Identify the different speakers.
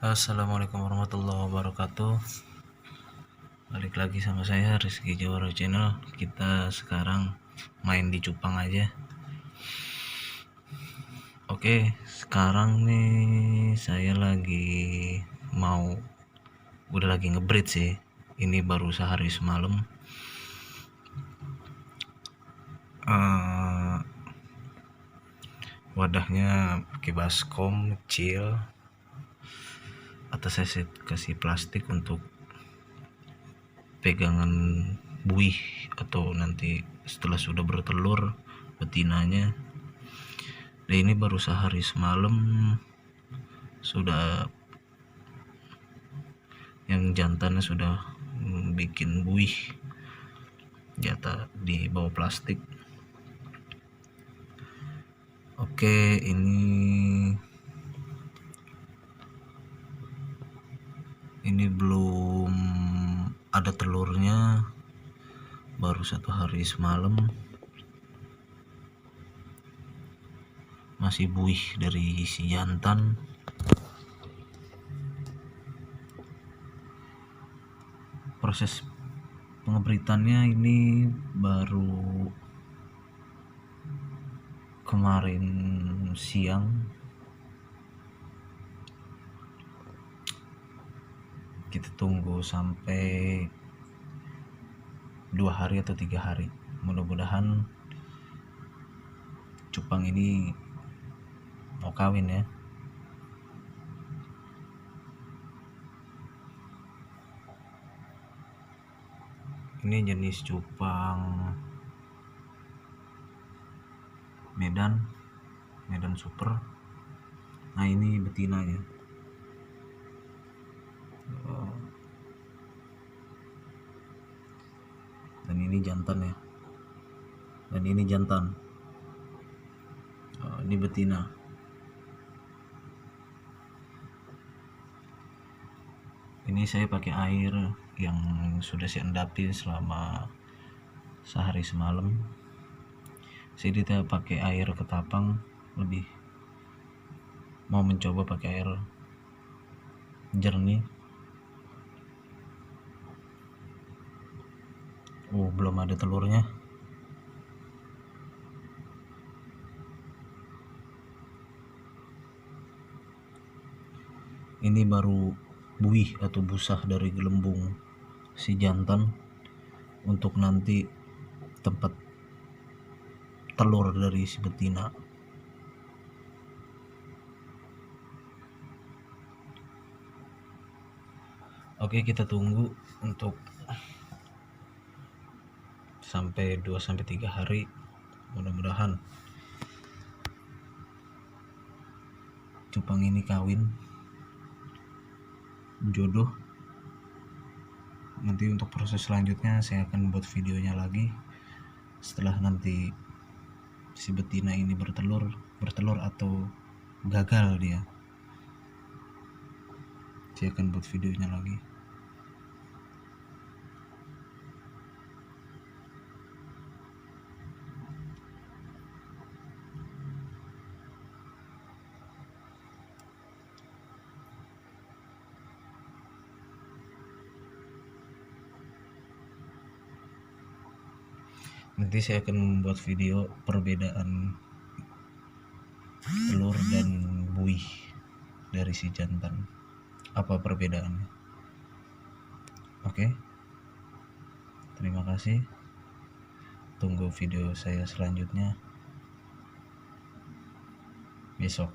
Speaker 1: Assalamualaikum warahmatullahi wabarakatuh. Balik lagi sama saya Rizky Jawara Channel. Kita sekarang main di cupang aja. Oke, sekarang nih saya udah lagi ngebreed sih. Ini baru sehari semalam. Wadahnya pakai baskom kecil. Atas saya kasih plastik untuk pegangan buih atau nanti setelah sudah bertelur betinanya. Dan ini baru sehari semalam sudah, yang jantannya sudah bikin buih jatah di bawah plastik. Oke, ini belum ada telurnya, baru 1 hari semalam, masih buih dari si jantan. Proses pengebritannya ini baru kemarin siang. Kita tunggu sampai 2 hari atau 3 hari. Mudah-mudahan cupang ini mau kawin ya. Ini jenis cupang Medan Super. Nah, ini betinanya. Dan ini jantan ya. Dan ini jantan. Ini betina. Ini saya pakai air yang sudah saya endapi selama sehari semalam. Saya tidak pakai air ketapang, lebih mau mencoba pakai air jernih. Belum ada telurnya. Ini baru buih atau busah dari gelembung si jantan untuk nanti tempat telur dari si betina. Oke, kita tunggu untuk sampai 2-3 hari. Mudah-mudahan cupang ini kawin, jodoh. Nanti untuk proses selanjutnya saya akan buat videonya lagi. Setelah nanti si betina ini bertelur atau gagal dia, saya akan buat videonya lagi. Nanti saya akan membuat video perbedaan telur dan buih dari si jantan. Apa perbedaannya? Oke. Terima kasih. Tunggu video saya selanjutnya besok.